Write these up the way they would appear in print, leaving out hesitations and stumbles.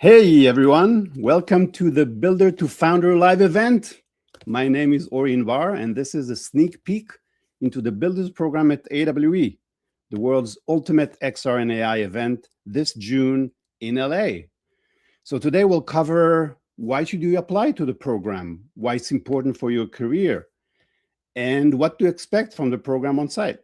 Hey everyone, welcome to the Builder to Founder live event. My name is Orion Var, and this is a sneak peek into the Builders program at AWE, the world's ultimate XR and AI event this June in LA. So today we'll cover why should you apply to the program, why it's important for your career, and what to expect from the program on site.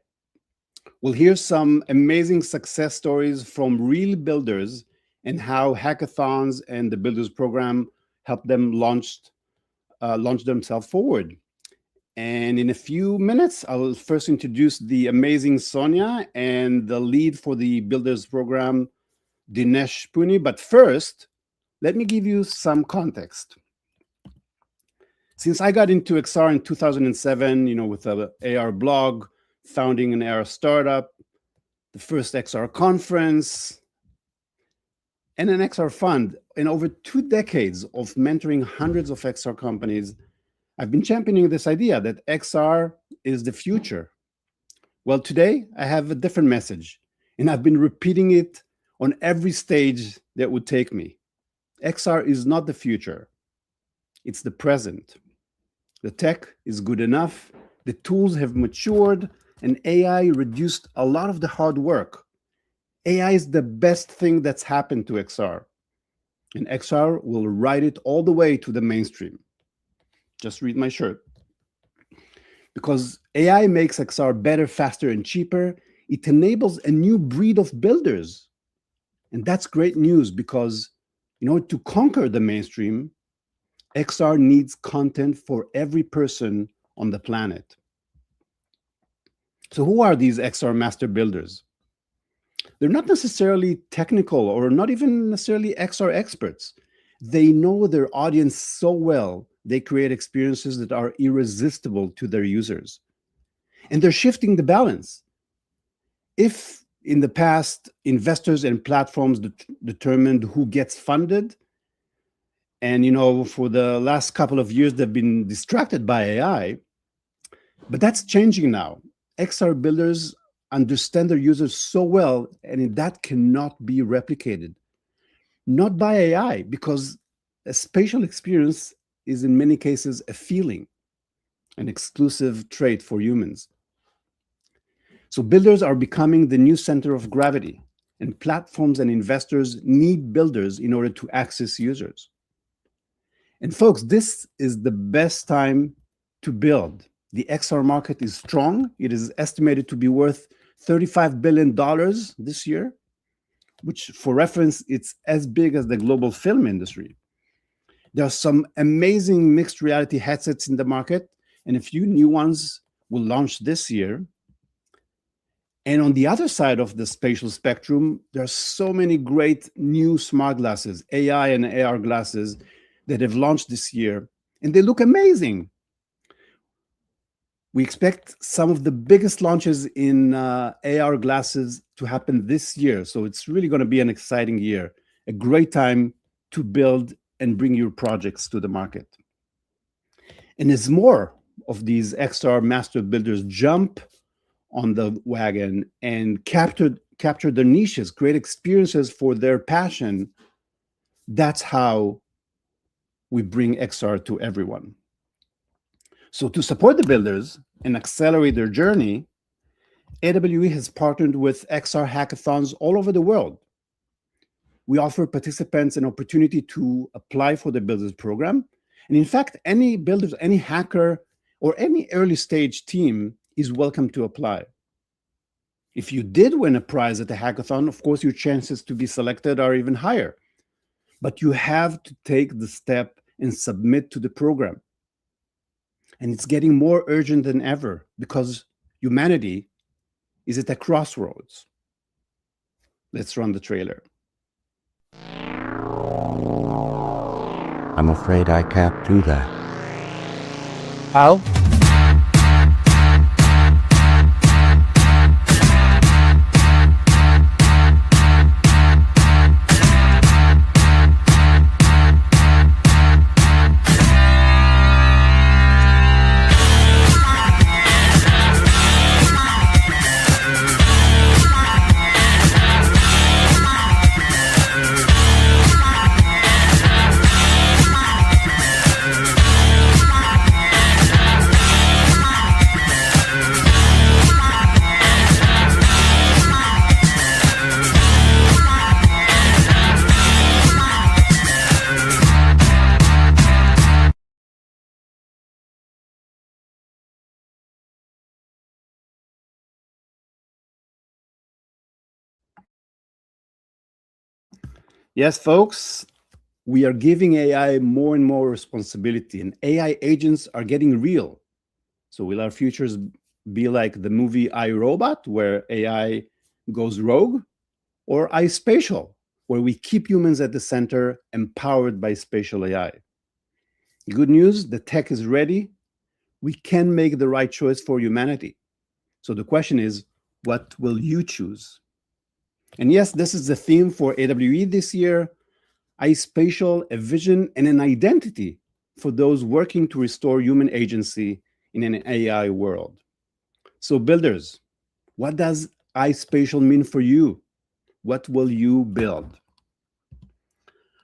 We'll hear some amazing success stories from real builders and how hackathons and the Builders program help them launch themselves forward. And in a few minutes, I'll first introduce the amazing Sonya and the lead for the Builders program, Dinesh Puni. But first, let me give you some context. Since I got into XR in 2007, with an AR blog, founding an AR startup, the first XR conference, and an XR fund, in over 2 decades of mentoring hundreds of XR companies, I've been championing this idea that XR is the future. Well, today I have a different message, and I've been repeating it on every stage that would take me. XR is not the future, it's the present. The tech is good enough, the tools have matured, and AI reduced a lot of the hard work. AI is the best thing that's happened to XR, and XR will ride it all the way to the mainstream. Just read my shirt. Because AI makes XR better, faster, and cheaper, it enables a new breed of builders. And that's great news because in order to conquer the mainstream, XR needs content for every person on the planet. So who are these XR master builders? They're not necessarily technical or not even necessarily XR experts. They know their audience so well, they create experiences that are irresistible to their users. And they're shifting the balance. If in the past, investors and platforms determined who gets funded, and for the last couple of years, they've been distracted by AI, but that's changing now. XR builders understand their users so well, and that cannot be replicated. Not by AI, because a spatial experience is in many cases a feeling, an exclusive trait for humans. So builders are becoming the new center of gravity, and platforms and investors need builders in order to access users. And folks, this is the best time to build. The XR market is strong. It is estimated to be worth $35 billion this year, which for reference, it's as big as the global film industry. There are some amazing mixed reality headsets in the market, and a few new ones will launch this year. And on the other side of the spatial spectrum, there are so many great new smart glasses, AI and AR glasses that have launched this year, and they look amazing. We expect some of the biggest launches in AR glasses to happen this year. So it's really going to be an exciting year, a great time to build and bring your projects to the market. And as more of these XR master builders jump on the wagon and capture their niches, create experiences for their passion, that's how we bring XR to everyone. So to support the builders and accelerate their journey, AWE has partnered with XR hackathons all over the world. We offer participants an opportunity to apply for the Builders program. And in fact, any builders, any hacker, or any early stage team is welcome to apply. If you did win a prize at the hackathon, of course, your chances to be selected are even higher. But you have to take the step and submit to the program. And it's getting more urgent than ever because humanity is at a crossroads. Let's run the trailer. I'm afraid I can't do that. How? Yes, folks, we are giving AI more and more responsibility, and AI agents are getting real. So, will our futures be like the movie I Robot, where AI goes rogue, or I Spatial, where we keep humans at the center, empowered by spatial AI? Good news, the tech is ready. We can make the right choice for humanity. So, the question is, what will you choose? And yes, this is the theme for AWE this year: iSpatial, a vision and an identity for those working to restore human agency in an AI world. So, builders, what does iSpatial mean for you? What will you build?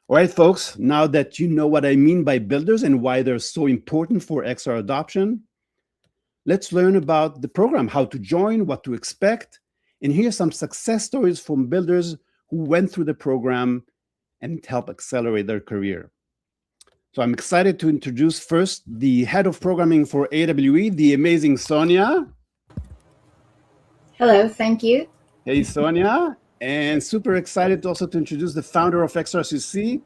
All right, folks, now that you know what I mean by builders and why they're so important for XR adoption, let's learn about the program, how to join, what to expect, and hear some success stories from builders who went through the program and help accelerate their career. So I'm excited to introduce first the head of programming for AWE, the amazing Sonya. Hello, thank you. Hey, Sonya. And super excited also to introduce the founder of XRCC,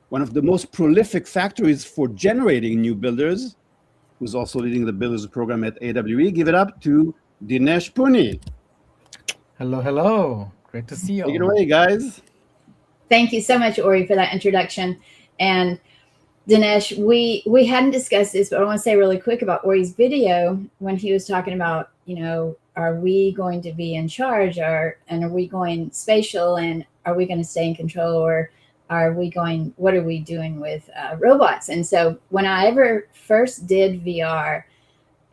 one of the most prolific factories for generating new builders, who's also leading the builders program at AWE. Give it up to Dinesh Puni. Hello, hello. Great to see you Take it all. away, guys. Thank you so much, Ori, for that introduction. And Dinesh, we hadn't discussed this, but I want to say really quick about Ori's video when he was talking about, are we going to be in charge, and are we going spatial, and are we going to stay in control, or what are we doing with robots? And so when I ever first did VR,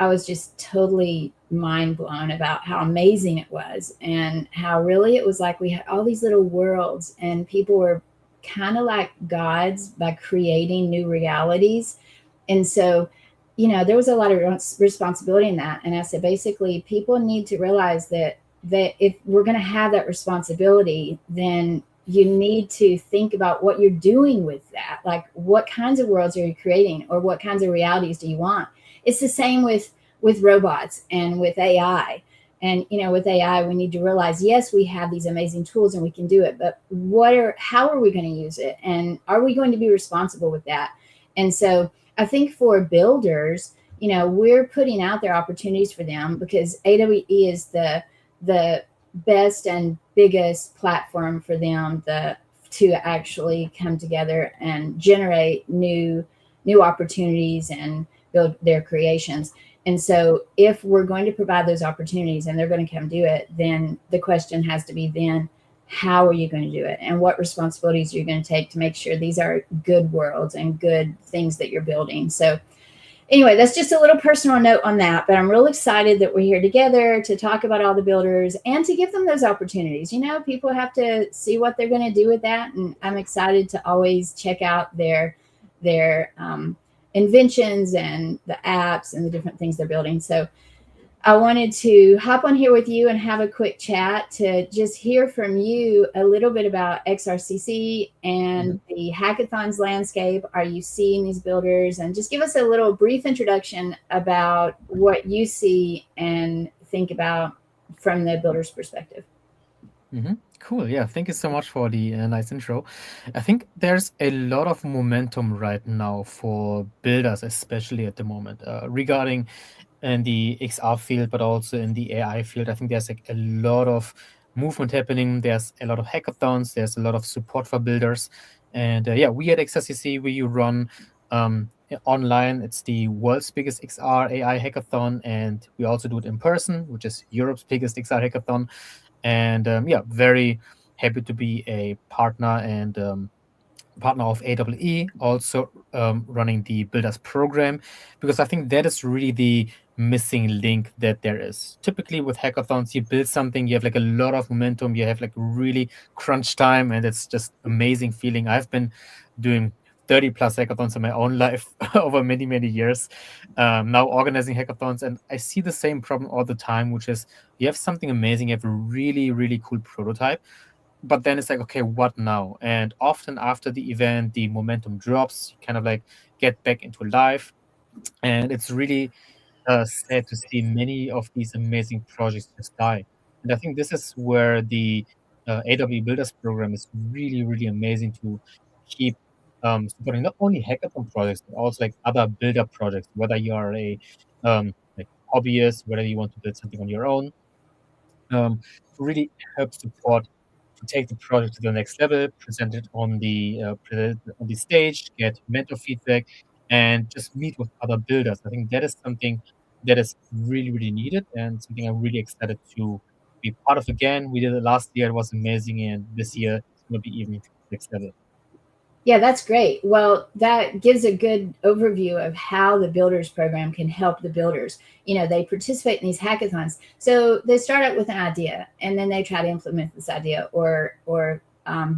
I was just totally mind blown about how amazing it was, and how really it was like we had all these little worlds and people were kind of like gods by creating new realities. And so, there was a lot of responsibility in that. And I said, basically, people need to realize that if we're going to have that responsibility, then you need to think about what you're doing with that. Like, what kinds of worlds are you creating, or what kinds of realities do you want? It's the same with robots and with AI. And with AI, we need to realize, yes, we have these amazing tools and we can do it, but how are we going to use it, and are we going to be responsible with that? And so I think for builders, we're putting out there opportunities for them, because AWE is the best and biggest platform for them to actually come together and generate new opportunities and build their creations. And so if we're going to provide those opportunities and they're going to come do it, then the question has to be then, how are you going to do it? And what responsibilities are you going to take to make sure these are good worlds and good things that you're building? So anyway, that's just a little personal note on that, but I'm real excited that we're here together to talk about all the builders and to give them those opportunities. People have to see what they're going to do with that. And I'm excited to always check out their inventions and the apps and the different things they're building. So I wanted to hop on here with you and have a quick chat to just hear from you a little bit about XRCC and the hackathons landscape. Are you seeing these builders? And just give us a little brief introduction about what you see and think about from the builder's perspective. Cool. Yeah. Thank you so much for the nice intro. I think there's a lot of momentum right now for builders, especially at the moment, regarding in the XR field, but also in the AI field. I think there's like a lot of movement happening. There's a lot of hackathons. There's a lot of support for builders. And yeah, we at XRCC, we run online. It's the world's biggest XR AI hackathon. And we also do it in person, which is Europe's biggest XR hackathon. And yeah, very happy to be a partner and partner of AWE, also running the Builders program, because I think that is really the missing link that there is. Typically with hackathons, you build something, you have like a lot of momentum, you have like really crunch time, and it's just amazing feeling. I've been doing 30 plus hackathons in my own life over many, many years, now organizing hackathons, and I see the same problem all the time, which is you have something amazing, you have a really, really cool prototype, but then it's like, okay, what now? And often after the event, the momentum drops, you kind of like get back into life, and it's really sad to see many of these amazing projects just die. And I think this is where the AW Builders program is really, really amazing to keep supporting not only hackathon projects, but also like other builder projects, whether you are a like hobbyist, whether you want to build something on your own, to really help support to take the project to the next level, present it on the stage, get mentor feedback, and just meet with other builders. I think that is something that is really, really needed and something I'm really excited to be part of again. We did it last year, it was amazing, and this year it's gonna be even next level. Yeah, that's great. Well, that gives a good overview of how the builders program can help the builders. They participate in these hackathons. So they start out with an idea, and then they try to implement this idea or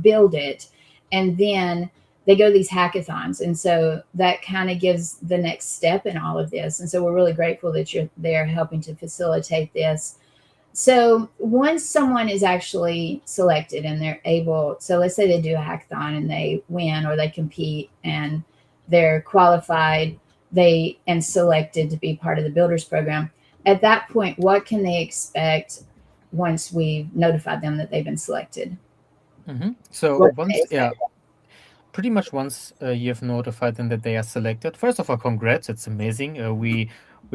build it, and then they go to these hackathons. And so that kind of gives the next step in all of this. And so we're really grateful that you're there helping to facilitate this. So once someone is actually selected and they're able, so let's say they do a hackathon and they win or they compete and they're qualified, and selected to be part of the builders program. At that point, what can they expect once we've notified them that they've been selected? So What can they once, yeah, expect? pretty much once you've notified them that they are selected. First of all, congrats! It's amazing. We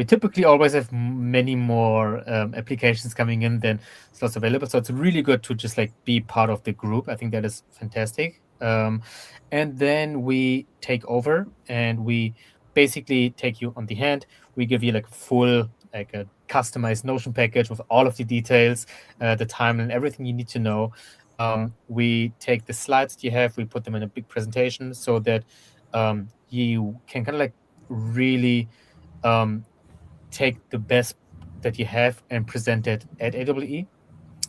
typically always have many more applications coming in than slots available, so it's really good to just like be part of the group. I think that is fantastic. And then we take over and we basically take you on the hand. We give you like full like a customized Notion package with all of the details, the timeline, everything you need to know. We take the slides that you have, we put them in a big presentation so that you can kind of like really take the best that you have and present it at AWE.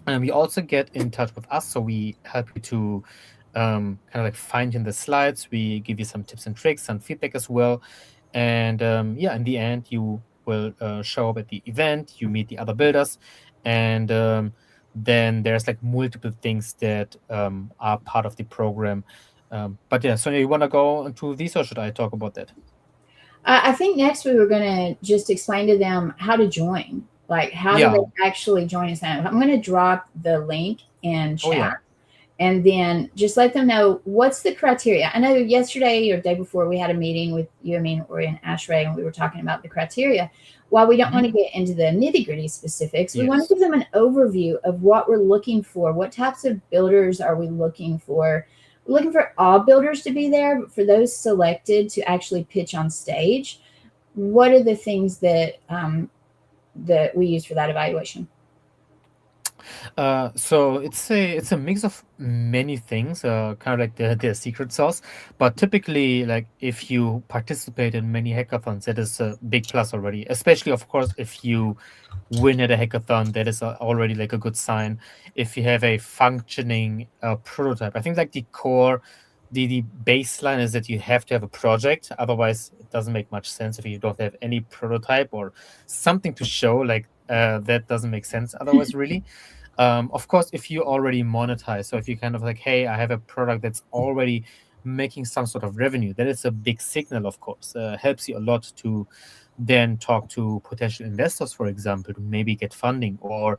And we also get in touch with us, so we help you to kind of like fine-tune the slides. We give you some tips and tricks, some feedback as well. And yeah, in the end, you will show up at the event, you meet the other builders, and then there's like multiple things that are part of the program. But yeah, Sonia, you want to go into these or should I talk about that? I think next we were going to just explain to them how to join. Like, how do they actually join us? I'm going to drop the link in chat. Oh, yeah. And then just let them know what's the criteria. I know yesterday or the day before we had a meeting with you, I mean, Ori and Ashray, and we were talking about the criteria. While we don't want to get into the nitty-gritty specifics, we want to give them an overview of what we're looking for. What types of builders are we looking for? We're looking for all builders to be there, but for those selected to actually pitch on stage, what are the things that that we use for that evaluation? So it's a mix of many things, kind of like the secret sauce. But typically, like if you participate in many hackathons, that is a big plus already. Especially, of course, if you win at a hackathon, that is already like a good sign. If you have a functioning prototype, I think like the core, the baseline is that you have to have a project. Otherwise, it doesn't make much sense if you don't have any prototype or something to show. Like that doesn't make sense otherwise, really. Of course, if you already monetize, so if you kind of like, hey, I have a product that's already making some sort of revenue, that is a big signal, of course. Helps you a lot to then talk to potential investors, for example, to maybe get funding or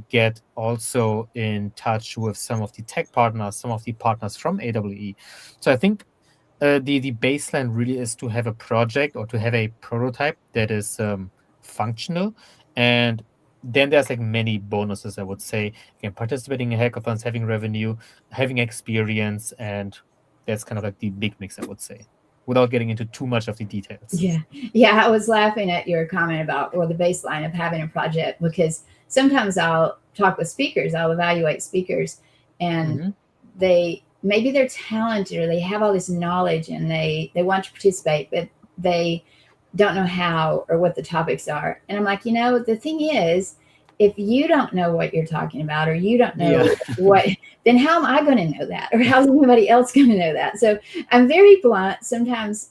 get also in touch with some of the tech partners, some of the partners from AWE. So I think the baseline really is to have a project or to have a prototype that is functional. And then there's like many bonuses, I would say. Again, participating in hackathons, having revenue, having experience, and that's kind of like the big mix, I would say, without getting into too much of the details. Yeah, I was laughing at your comment about, or the baseline of having a project, because sometimes I'll talk with speakers, I'll evaluate speakers, and maybe they're talented or they have all this knowledge and they want to participate, but they don't know how or what the topics are. And I'm like, the thing is, if you don't know what you're talking about or you don't know what, then how am I going to know that? Or how's anybody else going to know that? So I'm very blunt sometimes,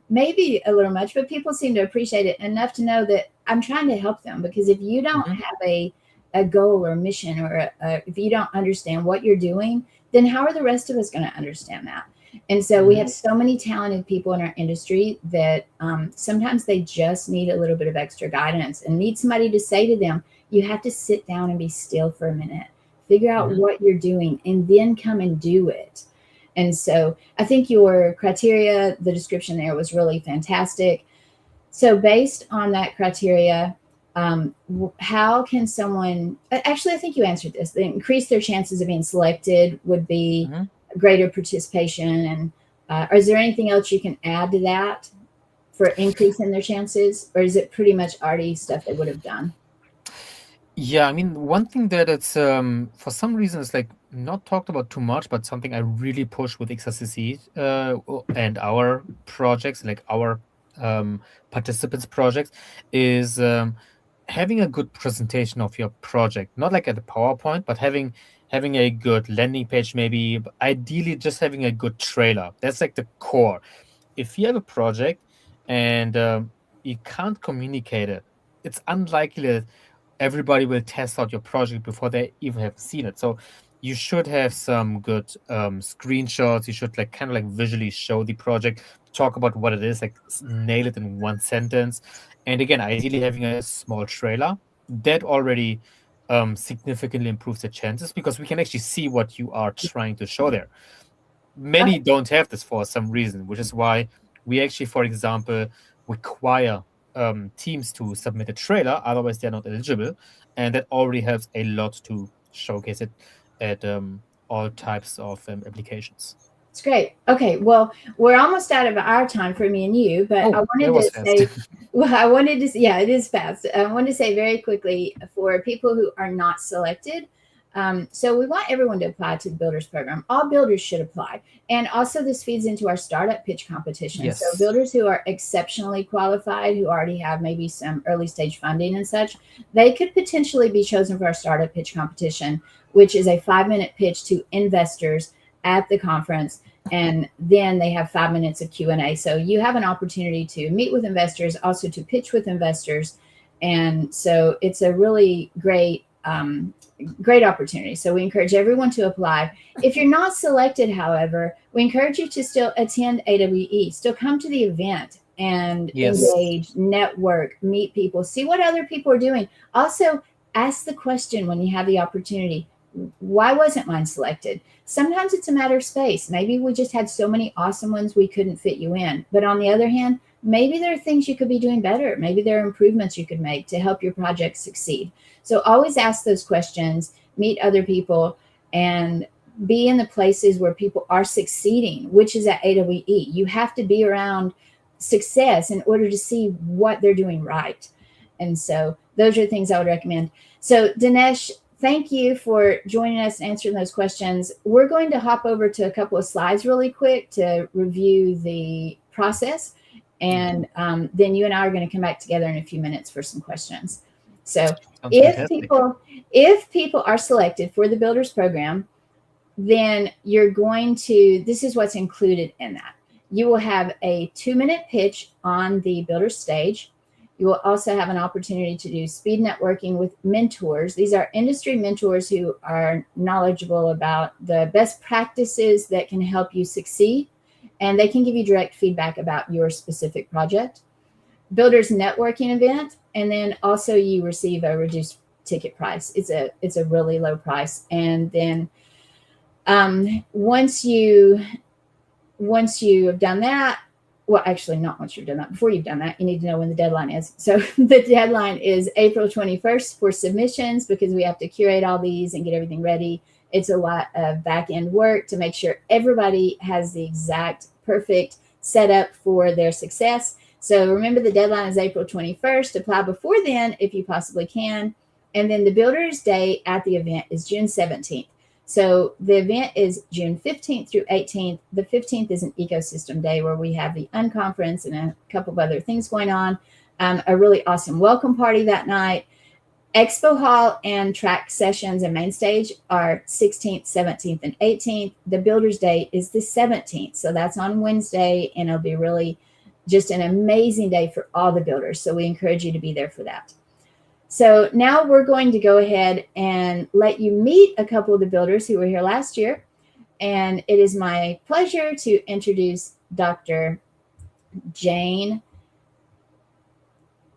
maybe a little much, but people seem to appreciate it enough to know that I'm trying to help them. Because if you don't have a goal or mission, or if you don't understand what you're doing, then how are the rest of us going to understand that? And so we have so many talented people in our industry that sometimes they just need a little bit of extra guidance and need somebody to say to them, you have to sit down and be still for a minute. figure out what you're doing, and then come and do it. And so I think your criteria, the description there was really fantastic. So based on that criteria, how can someone, actually, I think you answered this, they increase their chances of being selected would be greater participation. And is there anything else you can add to that for increasing their chances? Or is it pretty much already stuff they would have done? Yeah, I mean, one thing that it's for some reason it's like not talked about too much, but something I really push with XRCC and our projects, like our participants' projects, is having a good presentation of your project. Not like at a PowerPoint, but having a good landing page, maybe. But ideally, just having a good trailer. That's like the core. If you have a project and you can't communicate it, it's unlikely that everybody will test out your project before they even have seen it. So you should have some good screenshots. You should like kind of like visually show the project, talk about what it is, like nail it in one sentence. And again, ideally having a small trailer that already significantly improves the chances, because we can actually see what you are trying to show there. Many don't have this for some reason, which is why we actually, for example, require teams to submit a trailer, otherwise they're not eligible, and that already helps a lot to showcase it at all types of applications. It's great. Okay, well, we're almost out of our time for me and you, but I wanted to say, yeah, it is fast. I wanted to say very quickly for people who are not selected. So we want everyone to apply to the Builders Program. All builders should apply. And also this feeds into our startup pitch competition. Yes. So builders who are exceptionally qualified, who already have maybe some early stage funding and such, they could potentially be chosen for our startup pitch competition, which is a 5-minute pitch to investors at the conference. And then they have 5 minutes of Q&A. So you have an opportunity to meet with investors, also to pitch with investors. And so it's a really great opportunity. So we encourage everyone to apply. If you're not selected, however, we encourage you to still attend AWE, still come to the event and engage, network, meet people, see what other people are doing. Also, ask the question when you have the opportunity, why wasn't mine selected? Sometimes it's a matter of space. Maybe we just had so many awesome ones we couldn't fit you in. But on the other hand, maybe there are things you could be doing better. Maybe there are improvements you could make to help your project succeed. So always ask those questions, meet other people, and be in the places where people are succeeding, which is at AWE. You have to be around success in order to see what they're doing right. And so those are things I would recommend. So Dinesh, thank you for joining us and answering those questions. We're going to hop over to a couple of slides really quick to review the process. And then you and I are going to come back together in a few minutes for some questions. So if people are selected for the Builders Program, then you're going to, this is what's included in that. You will have a 2-minute pitch on the Builders stage. You will also have an opportunity to do speed networking with mentors. These are industry mentors who are knowledgeable about the best practices that can help you succeed, and they can give you direct feedback about your specific project. Builders networking event, and then also you receive a reduced ticket price. It's a really low price. And then once you have done that, well, actually not once you've done that, before you've done that, you need to know when the deadline is. So the deadline is April 21st for submissions, because we have to curate all these and get everything ready. It's a lot of back end work to make sure everybody has the exact perfect setup for their success. So remember, the deadline is April 21st. Apply before then if you possibly can. And then the Builders Day at the event is June 17th. So the event is June 15th through 18th. The 15th is an ecosystem day where we have the unconference and a couple of other things going on. A really awesome welcome party that night. Expo Hall and track sessions and main stage are 16th, 17th, and 18th. The Builders Day is the 17th. So that's on Wednesday, and it'll be really just an amazing day for all the builders. So we encourage you to be there for that. So now we're going to go ahead and let you meet a couple of the builders who were here last year. And it is my pleasure to introduce Dr. Jane.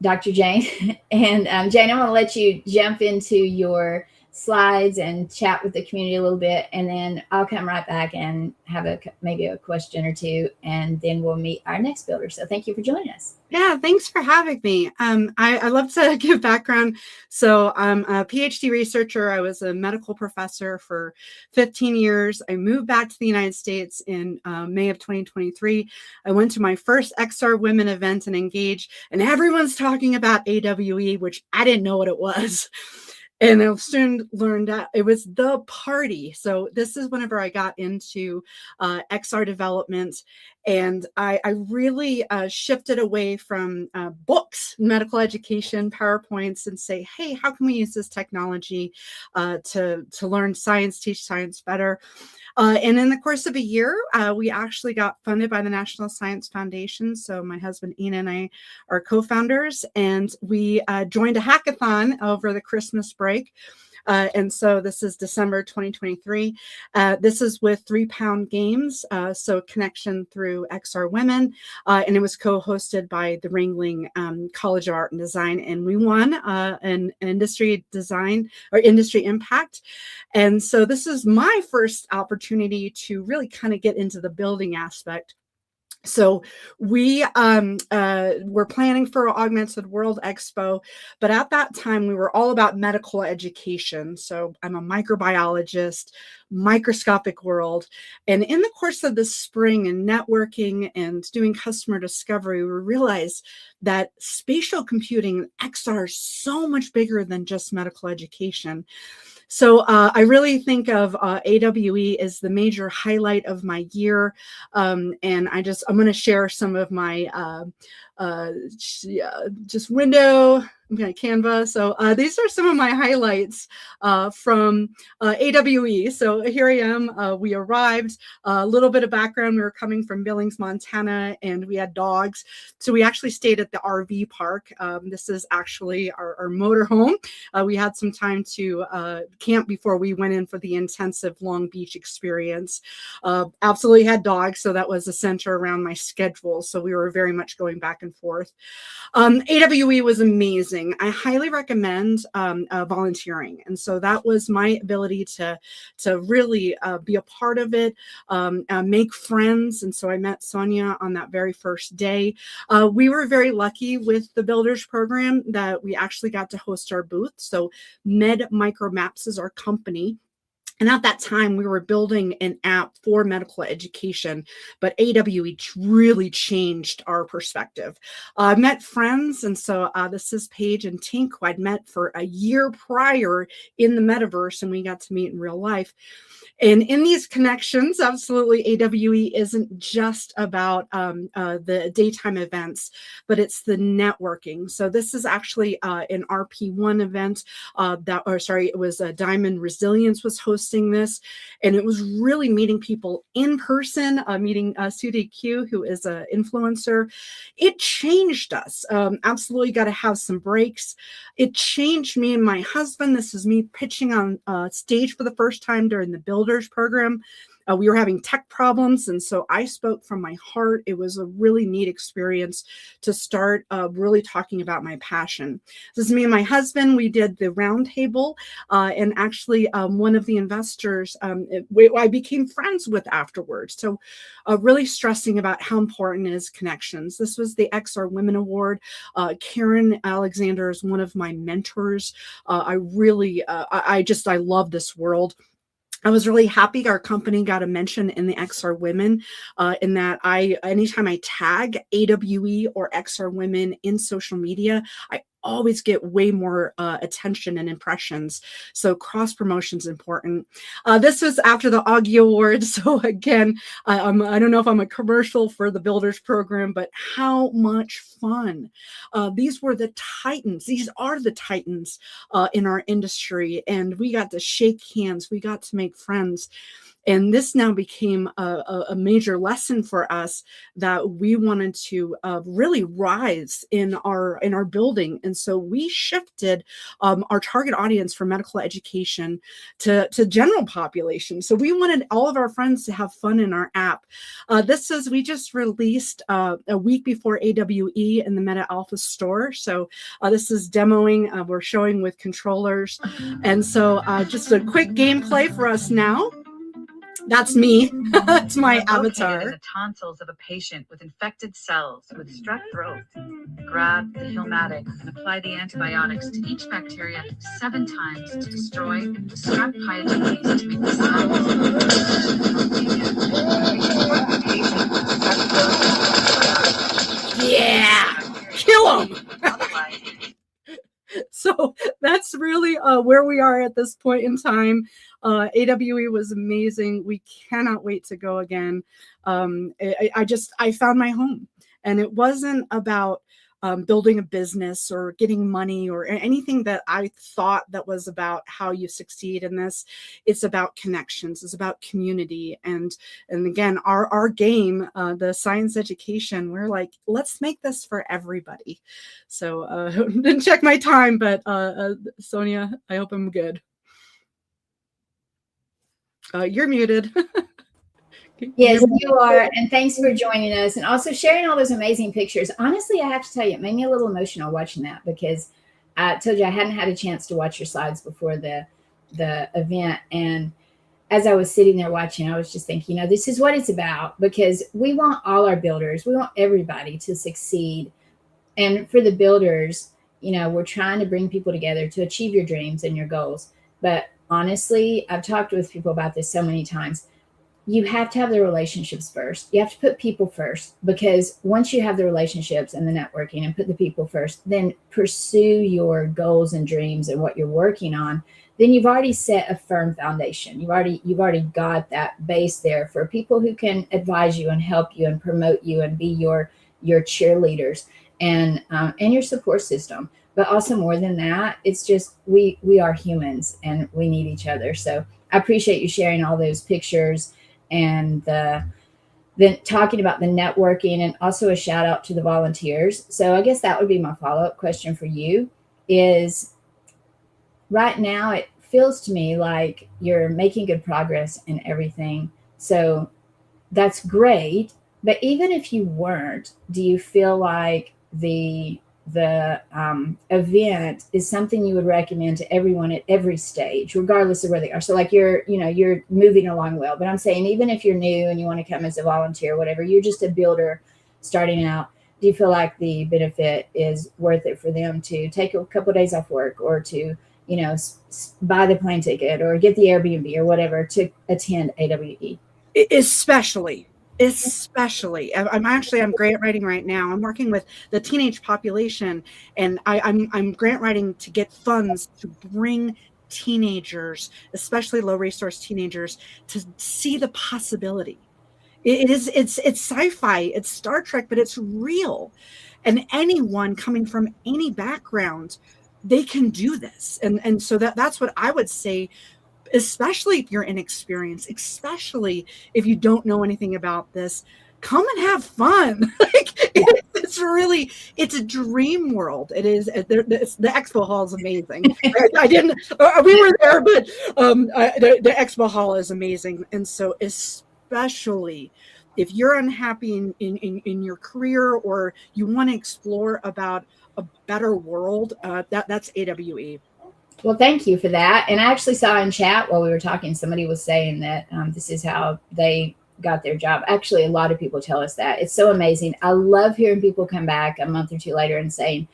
And Jane, I'm going to let you jump into your slides and chat with the community a little bit, and then I'll come right back and have maybe a question or two, and then we'll meet our next builder. So thank you for joining us. Yeah, thanks for having me. I love to give background. So I'm a PhD researcher. I was a medical professor for 15 years. I moved back to the United States in May of 2023. I went to my first XR Women event and Engage, and everyone's talking about AWE, which I didn't know what it was. And I soon learned that it was the party. So this is whenever I got into XR development. And I really shifted away from books, medical education, PowerPoints, and say, hey, how can we use this technology to learn science, teach science better? And in the course of a year, we actually got funded by the National Science Foundation. So my husband, Ian, and I are co-founders, and we joined a hackathon over the Christmas break. And so this is December 2023. This is with 3 Pound Games, so connection through XR Women, and it was co-hosted by the Ringling College of Art and Design, and we won an industry design or industry impact. And so this is my first opportunity to really kind of get into the building aspect. So we were planning for Augmented World Expo, but at that time we were all about medical education. So I'm a microbiologist, microscopic world. And in the course of the spring and networking and doing customer discovery, we realized that spatial computing, XR, is so much bigger than just medical education. So I really think of AWE as the major highlight of my year. And I'm going to share some of my just window. I'm going to Canva. So these are some of my highlights from AWE. So here I am. We arrived. A little bit of background. We were coming from Billings, Montana, and we had dogs. So we actually stayed at the RV park. This is actually our motorhome. We had some time to camp before we went in for the intensive Long Beach experience. Absolutely had dogs. So that was a center around my schedule. So we were very much going back and forth. AWE was amazing. I highly recommend volunteering. And so that was my ability to really be a part of it, make friends. And so I met Sonya on that very first day. We were very lucky with the Builders program that we actually got to host our booth. So Med Micro Maps is our company. And at that time, we were building an app for medical education, but AWE really changed our perspective. I met friends, and so this is Paige and Tink, who I'd met for a year prior in the metaverse, and we got to meet in real life. And in these connections, absolutely, AWE isn't just about the daytime events, but it's the networking. So this is actually an RP1 event it was Diamond Resilience was hosting this, and it was really meeting people in person, meeting Sudie Q, who is an influencer. It changed us. Absolutely got to have some breaks. It changed me and my husband. This is me pitching on stage for the first time during the Builders program. We were having tech problems, and so I spoke from my heart. It was a really neat experience to start really talking about my passion. This is me and my husband. We did the roundtable, and actually one of the investors I became friends with afterwards. So really stressing about how important is connections. This was the XR Women Award. Karen Alexander is one of my mentors. I love this world. I was really happy our company got a mention in the XR Women, in that anytime I tag AWE or XR Women in social media, I always get way more attention and impressions. So cross promotion is important. This was after the Augie Awards. So again, I don't know if I'm a commercial for the Builders program, but how much fun. These were the titans. These are the titans in our industry. And we got to shake hands. We got to make friends. And this now became a major lesson for us that we wanted to really rise in our building. And so we shifted our target audience from medical education to general population. So we wanted all of our friends to have fun in our app. We just released a week before AWE in the Meta Alpha store. So this is demoing. We're showing with controllers. And so just a quick gameplay for us now. That's me. That's my avatar. In the tonsils of a patient with infected cells with strep throat. Grab the Hilmatic and apply the antibiotics to each bacteria 7 times to destroy the strep pyogenes to make the cells. Yeah, kill them. So that's really where we are at this point in time. AWE was amazing. We cannot wait to go again. I found my home, and it wasn't about building a business or getting money or anything that I thought that was about how you succeed in this. It's about connections. It's about community. And again, our game, the science education, we're like, let's make this for everybody. So didn't check my time, but Sonya, I hope I'm good. You're muted. Yes, you are. And thanks for joining us and also sharing all those amazing pictures. Honestly, I have to tell you, it made me a little emotional watching that, because I told you I hadn't had a chance to watch your slides before the event. And as I was sitting there watching, I was just thinking, this is what it's about, because we want all our builders, we want everybody to succeed. And for the builders, we're trying to bring people together to achieve your dreams and your goals. But honestly, I've talked with people about this so many times. You have to have the relationships first. You have to put people first, because once you have the relationships and the networking and put the people first, then pursue your goals and dreams and what you're working on. Then you've already set a firm foundation. You've already got that base there for people who can advise you and help you and promote you and be your cheerleaders and your support system. But also more than that, it's just we are humans and we need each other. So I appreciate you sharing all those pictures and then talking about the networking, and also a shout out to the volunteers. So I guess that would be my follow-up question for you is, right now it feels to me like you're making good progress in everything. So that's great. But even if you weren't, do you feel like the event is something you would recommend to everyone at every stage, regardless of where they are? So like you're moving along well, but I'm saying, even if you're new and you want to come as a volunteer, whatever, you're just a builder starting out, do you feel like the benefit is worth it for them to take a couple of days off work, or to, buy the plane ticket or get the Airbnb or whatever to attend AWE? Especially, I'm grant writing right now. I'm working with the teenage population, and I'm grant writing to get funds to bring teenagers, especially low resource teenagers, to see the possibility. It's sci-fi, it's Star Trek, but it's real, and anyone coming from any background, they can do this, and so that's what I would say. Especially if you're inexperienced, especially if you don't know anything about this, come and have fun. It's a dream world. It is. The expo hall is amazing. We were there, but the expo hall is amazing. And so especially if you're unhappy in your career, or you want to explore about a better world, that's AWE. Well, thank you for that. And I actually saw in chat while we were talking, somebody was saying that this is how they got their job. Actually, a lot of people tell us that. It's so amazing. I love hearing people come back a month or two later and saying,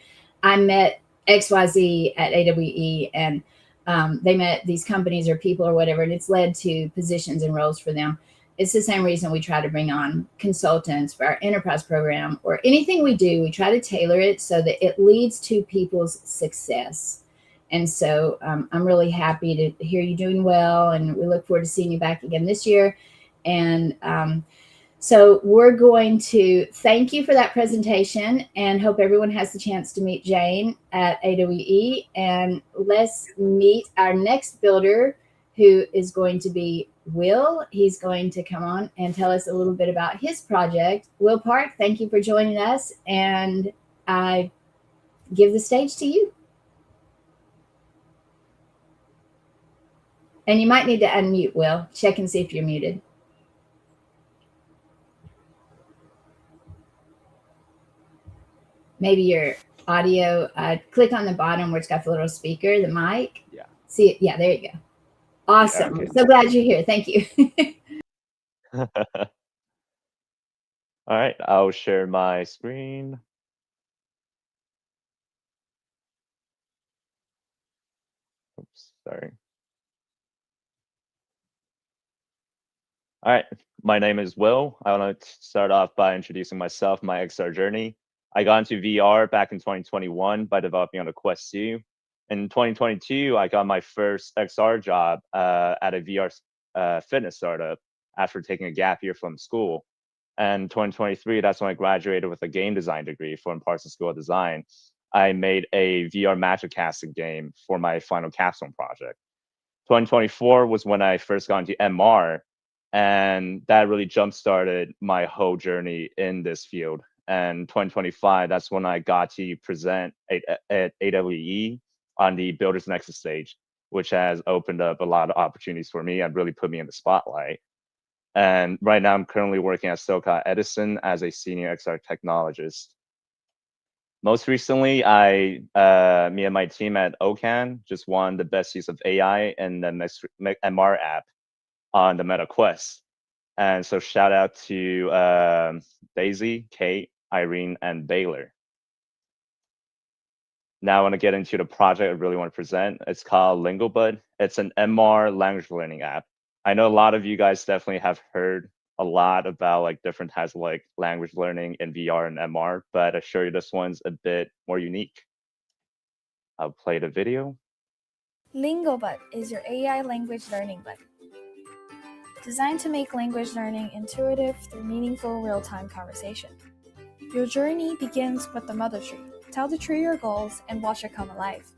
I met XYZ at AWE, and they met these companies or people or whatever, and it's led to positions and roles for them. It's the same reason we try to bring on consultants for our enterprise program, or anything we do. We try to tailor it so that it leads to people's success. And so I'm really happy to hear you doing well, and we look forward to seeing you back again this year. And so we're going to thank you for that presentation, and hope everyone has the chance to meet Jane at AWE. And let's meet our next builder, who is going to be Will. He's going to come on and tell us a little bit about his project. Will Park, thank you for joining us. And I give the stage to you. And you might need to unmute, Will. Check and see if you're muted. Maybe your audio, click on the bottom where it's got the little speaker, the mic. Yeah. See it? Yeah, there you go. Awesome. okay. I'm so glad you're here. Thank you. All right, I'll share my screen. Oops, sorry. All right, my name is Will. I want to start off by introducing myself, my XR journey. I got into VR back in 2021 by developing on the Quest 2. In 2022, I got my first XR job at a VR fitness startup after taking a gap year from school. And 2023, that's when I graduated with a game design degree from Parsons School of Design. I made a VR magic casting game for my final capstone project. 2024 was when I first got into MR, and that really jump-started my whole journey in this field. And 2025, that's when I got to present at AWE on the Builders Nexus stage, which has opened up a lot of opportunities for me and really put me in the spotlight. And right now, I'm currently working at SoCal Edison as a senior XR technologist. Most recently, me and my team at OCAN just won the best use of AI in the MR app on the Meta Quest. And so shout out to Daisy, Kate, Irene, and Baylor. Now I want to get into the project I really want to present. It's called LingoBud. It's an MR language learning app. I know a lot of you guys definitely have heard a lot about like different types of like language learning in VR and MR, but I assure you this one's a bit more unique. I'll play the video. LingoBud is your AI language learning buddy. Designed to make language learning intuitive through meaningful real-time conversation. Your journey begins with the mother tree. Tell the tree your goals and watch it come alive.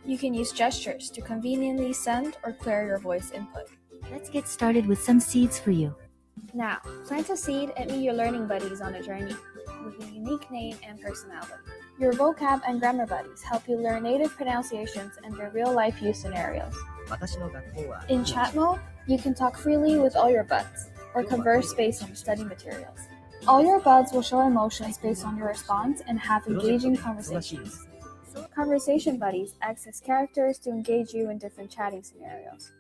You can use gestures to conveniently send or clear your voice input. Let's get started with some seeds for you. Now, plant a seed and meet your learning buddies on a journey with a unique name and personality. Your vocab and grammar buddies help you learn native pronunciations and their real-life use scenarios. In chat mode, you can talk freely with all your buds, or converse based on your study materials. All your buds will show emotions based on your response and have engaging conversations. Conversation buddies act as characters to engage you in different chatting scenarios.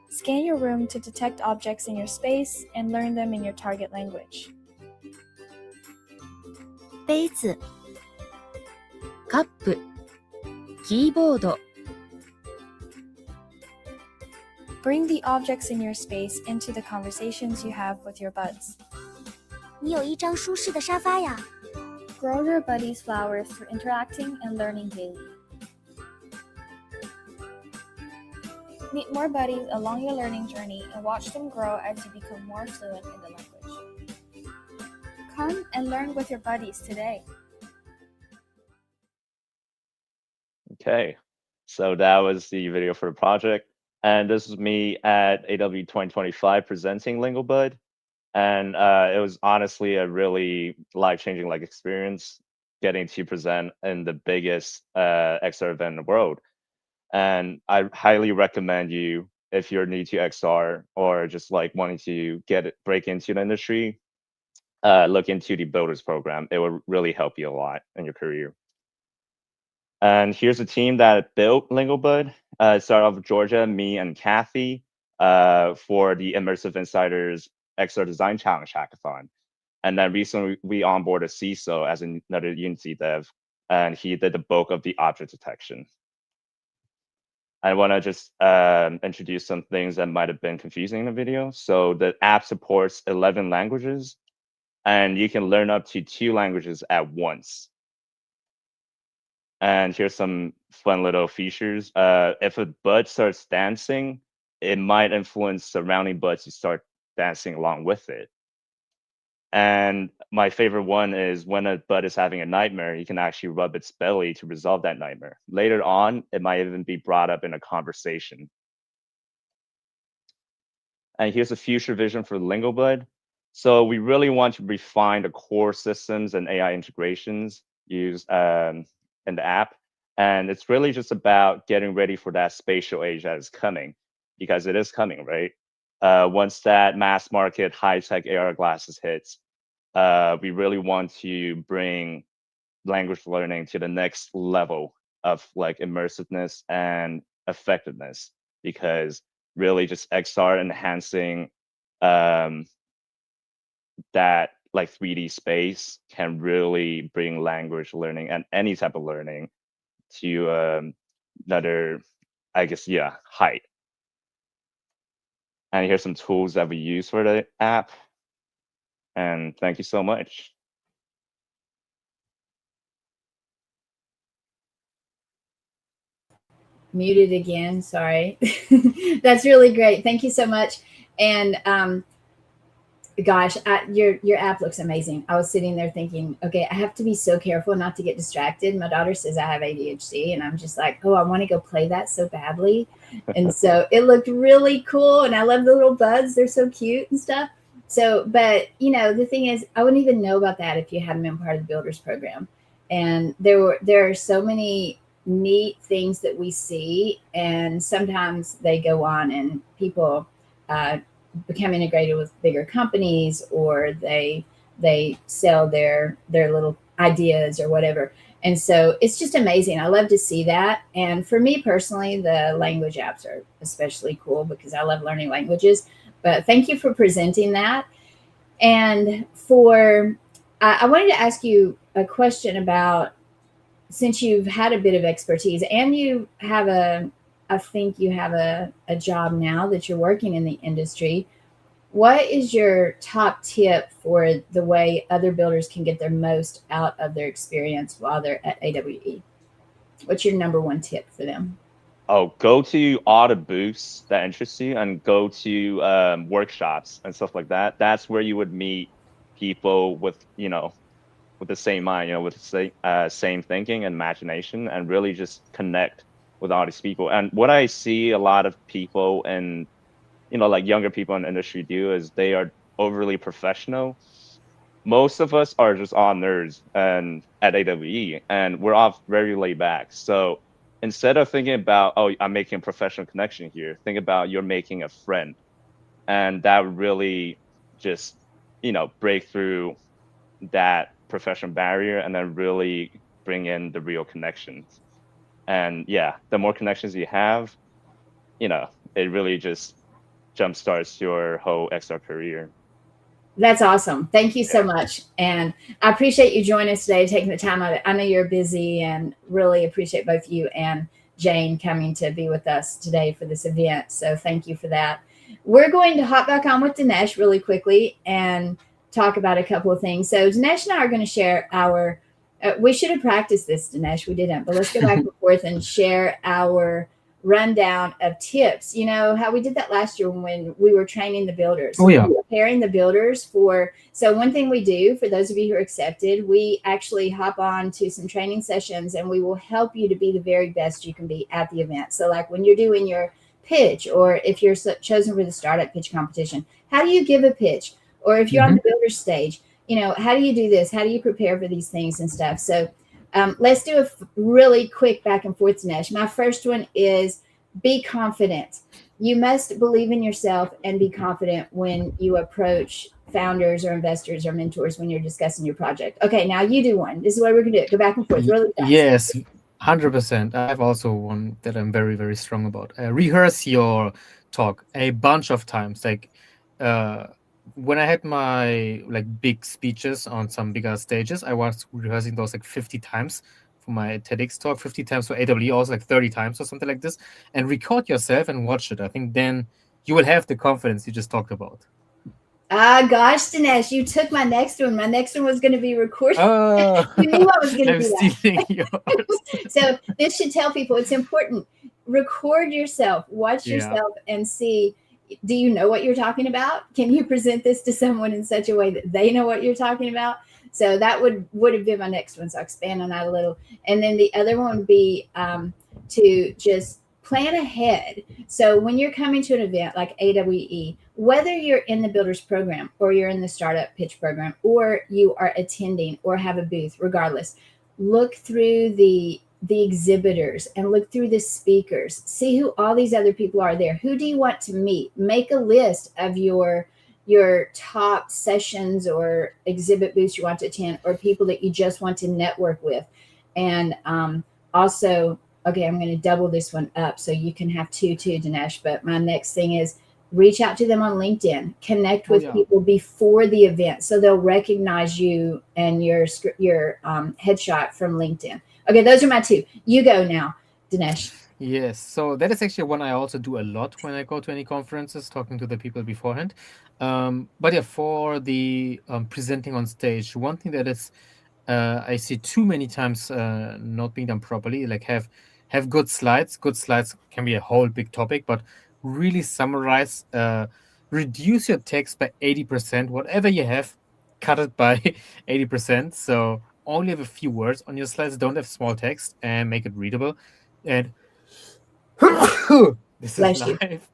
Scan your room to detect objects in your space and learn them in your target language. 杯子、カップ、キーボード。 Bring the objects in your space into the conversations you have with your buds. 你有一张舒适的沙发呀。 Grow your buddies' flowers through interacting and learning daily. Meet more buddies along your learning journey and watch them grow as you become more fluent in the language. Come and learn with your buddies today. Okay, so that was the video for the project. And this is me at AW 2025 presenting LingoBud. And it was honestly a really life-changing like experience getting to present in the biggest XR event in the world. And I highly recommend you, if you're new to XR or just like wanting to break into the industry, look into the Builders program. It will really help you a lot in your career. And here's a team that built LingoBud. It started off with Georgia, me, and Kathy for the Immersive Insiders XR Design Challenge Hackathon. And then recently we onboarded CISO as another Unity dev, and he did the bulk of the object detection. I want to just introduce some things that might have been confusing in the video. So the app supports 11 languages, and you can learn up to 2 languages at once. And here's some fun little features. If a bud starts dancing, it might influence surrounding buds to start dancing along with it. And my favorite one is when a bud is having a nightmare, you can actually rub its belly to resolve that nightmare. Later on, it might even be brought up in a conversation. And here's a future vision for LingoBud. So we really want to refine the core systems and AI integrations use in the app. And it's really just about getting ready for that spatial age that is coming, because it is coming, right? Once that mass market high-tech AR glasses hits, we really want to bring language learning to the next level of like immersiveness and effectiveness, because really just XR enhancing that like 3D space can really bring language learning and any type of learning to another, I guess, yeah, height. And here's some tools that we use for the app. And thank you so much. Muted again, sorry. That's really great. Thank you so much. And gosh, your app looks amazing. I was sitting there thinking, okay, I have to be so careful not to get distracted. My daughter says I have ADHD, and I'm just like, oh, I want to go play that so badly. And so it looked really cool, and I love the little buds. They're so cute and stuff. So, but you know, the thing is, I wouldn't even know about that if you hadn't been part of the Builders program. And there are so many neat things that we see, and sometimes they go on, and people become integrated with bigger companies, or they sell their little ideas or whatever. And so it's just amazing. I love to see that. And for me personally, the language apps are especially cool because I love learning languages. But thank you for presenting that. And for I wanted to ask you a question about, since you've had a bit of expertise and you have I think you have a job now that you're working in the industry, what is your top tip for the way other builders can get their most out of their experience while they're at AWE? What's your number one tip for them? Oh, go to all the booths that interest you, and go to workshops and stuff like that. That's where you would meet people with, with the same mind, with the same thinking and imagination, and really just connect with all these people. And what I see a lot of people and, like younger people in the industry do is they are overly professional. Most of us are just all nerds and at AWE, and we're all very laid back. So instead of thinking about, oh, I'm making a professional connection here, think about you're making a friend. And that would really just, break through that professional barrier and then really bring in the real connections. And yeah, the more connections you have, it really just jumpstarts your whole XR career. That's awesome. Thank you so much. And I appreciate you joining us today, taking the time out. I know you're busy, and really appreciate both you and Jane coming to be with us today for this event. So thank you for that. We're going to hop back on with Dinesh really quickly and talk about a couple of things. So Dinesh and I are going to share our, we should have practiced this, Dinesh. We didn't, but let's go back and forth and share our rundown of tips. You know how we did that last year when we were training the builders. Oh, yeah. Preparing the builders for, so one thing we do for those of you who are accepted, we actually hop on to some training sessions, and we will help you to be the very best you can be at the event. So like when you're doing your pitch, or if you're chosen for the startup pitch competition, how do you give a pitch? Or if you're on the builder stage, how do you do this? How do you prepare for these things and stuff? So let's do a really quick back and forth, Dinesh. My first one is be confident. You must believe in yourself and be confident when you approach founders or investors or mentors when you're discussing your project. Okay, now you do one. This is what we're going to do. Go back and forth really fast. Yes, 100%. I have also one that I'm very, very strong about. Rehearse your talk a bunch of times. Like when I had my big speeches on some bigger stages, I was rehearsing those 50 times for my TEDx talk, 50 times for AWE, also 30 times or something like this, and record yourself and watch it. I think then you will have the confidence you just talked about. Gosh, Dinesh, you took my next one. My next one was going to be recorded. You knew I was going to do that. So this should tell people it's important. Record yourself, watch yourself, and see, do you know what you're talking about? Can you present this to someone in such a way that they know what you're talking about? So that would have been my next one. So I'll expand on that a little. And then the other one would be to just plan ahead. So when you're coming to an event like AWE, whether you're in the Builders program or you're in the Startup Pitch program or you are attending or have a booth, regardless, look through the exhibitors and look through the speakers. See who all these other people are there. Who do you want to meet? Make a list of your top sessions or exhibit booths you want to attend, or people that you just want to network with. And also, okay, I'm going to double this one up so you can have two too, Dinesh. But my next thing is reach out to them on LinkedIn, connect with people before the event so they'll recognize you and your headshot from LinkedIn. Okay, those are my two. You go now, Dinesh. Yes, so that is actually one I also do a lot when I go to any conferences, talking to the people beforehand. But yeah, for the presenting on stage, one thing that is I see too many times not being done properly, like have good slides. Good slides can be a whole big topic, but really summarize, reduce your text by 80%. Whatever you have, cut it by 80%. So only have a few words on your slides. Don't have small text and make it readable. And this Bless is you. live.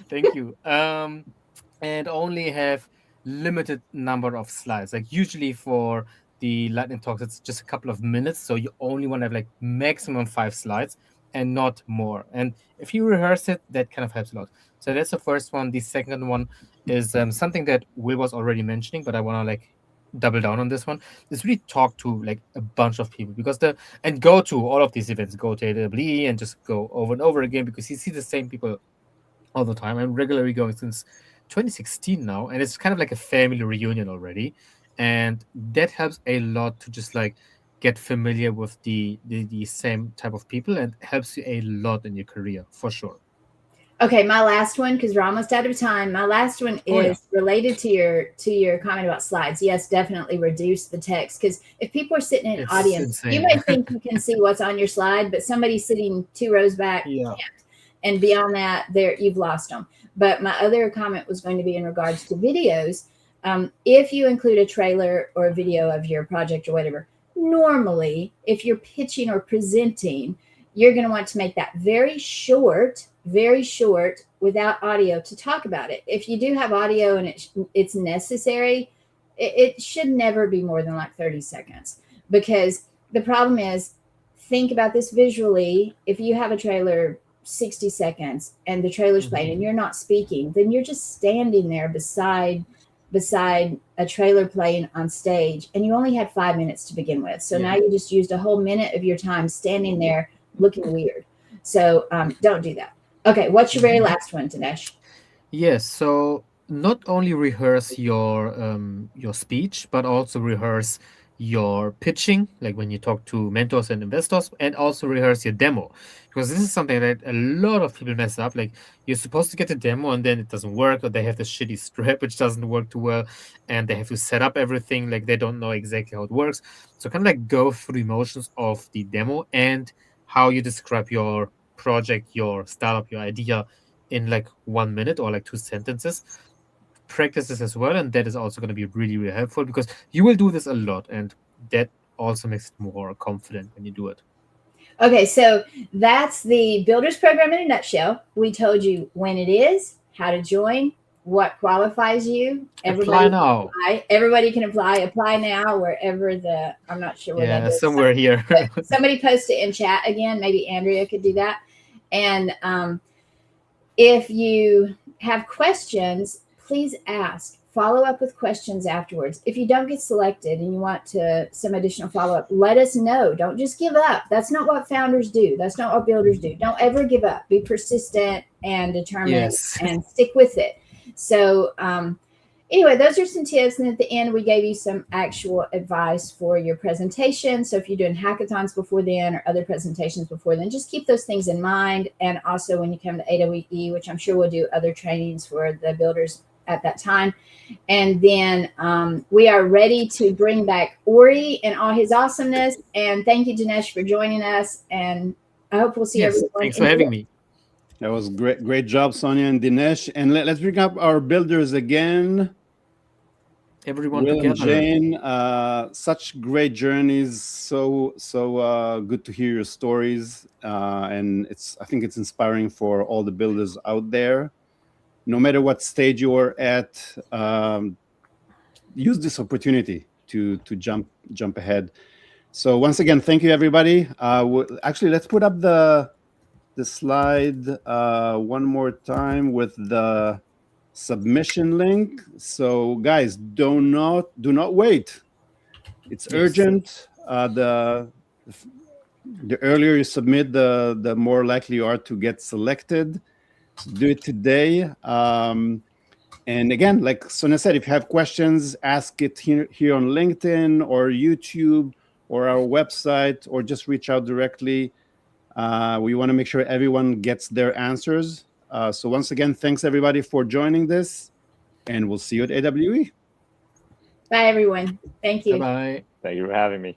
Thank you. And only have limited number of slides. Like usually for the lightning talks, it's just a couple of minutes, so you only want to have like maximum 5 slides and not more. And if you rehearse it, that kind of helps a lot. So that's the first one. The second one is something that Will was already mentioning, but I want to like double down on this one. Is really talk to like a bunch of people, because and go to all of these events, go to AWE and just go over and over again, because you see the same people all the time. I'm regularly going since 2016 now, and it's kind of like a family reunion already, and that helps a lot to just like get familiar with the same type of people, and helps you a lot in your career for sure. Okay, my last one, because we're almost out of time. My last one is related to your comment about slides. Yes, definitely reduce the text, because if people are sitting in an audience, you might think you can see what's on your slide, but somebody sitting 2 rows back can't. And beyond that, you've lost them. But my other comment was going to be in regards to videos. If you include a trailer or a video of your project or whatever, normally, if you're pitching or presenting, you're going to want to make that very short without audio to talk about it. If you do have audio and it's necessary, it should never be more than like 30 seconds. Because the problem is, think about this visually. If you have a trailer 60 seconds and the trailer's playing and you're not speaking, then you're just standing there beside a trailer playing on stage, and you only had 5 minutes to begin with. So now you just used a whole minute of your time standing there looking weird. So don't do that. Okay, what's your very last one, Dinesh? Yes, so not only rehearse your speech, but also rehearse your pitching, like when you talk to mentors and investors, and also rehearse your demo, because this is something that a lot of people mess up. Like you're supposed to get a demo and then it doesn't work, or they have this shitty script which doesn't work too well, and they have to set up everything, like they don't know exactly how it works. So kind of like go through the motions of the demo and how you describe your project, your startup, your idea in like 1 minute or like 2 sentences. Practice this as well, and that is also going to be really, really helpful, because you will do this a lot, and that also makes it more confident when you do it. Okay, so that's the Builders Program in a nutshell. We told you when it is, how to join, what qualifies you. Apply now. Everybody can apply. Apply now wherever I'm not sure where that is. Somewhere here. Somebody post it in chat again. Maybe Andrea could do that. And if you have questions, please ask. Follow up with questions afterwards. If you don't get selected and you want some additional follow-up, let us know. Don't just give up. That's not what founders do. That's not what builders do. Don't ever give up. Be persistent and determined and stick with it. So anyway, those are some tips. And at the end, we gave you some actual advice for your presentation. So if you're doing hackathons before then or other presentations before then, just keep those things in mind. And also when you come to AWE, which I'm sure we'll do other trainings for the builders at that time. And then we are ready to bring back Ori and all his awesomeness. And thank you, Dinesh, for joining us. And I hope we'll see everyone. Thanks for having me. That was great job, Sonya and Dinesh. And let's bring up our builders again. Everyone Will together. and Jane, such great journeys. So good to hear your stories. And I think it's inspiring for all the builders out there. No matter what stage you're at, use this opportunity to jump ahead. So once again, thank you, everybody. Actually, let's put up the slide one more time with the submission link. So guys, do not wait. It's Yes. urgent. The earlier you submit, the more likely you are to get selected. So do it today. And again, like Sonia said, if you have questions, ask it here on LinkedIn or YouTube or our website, or just reach out directly. We want to make sure everyone gets their answers. So once again, thanks everybody for joining this, and we'll see you at AWE. Bye, everyone. Thank you. Bye-bye. Thank you for having me.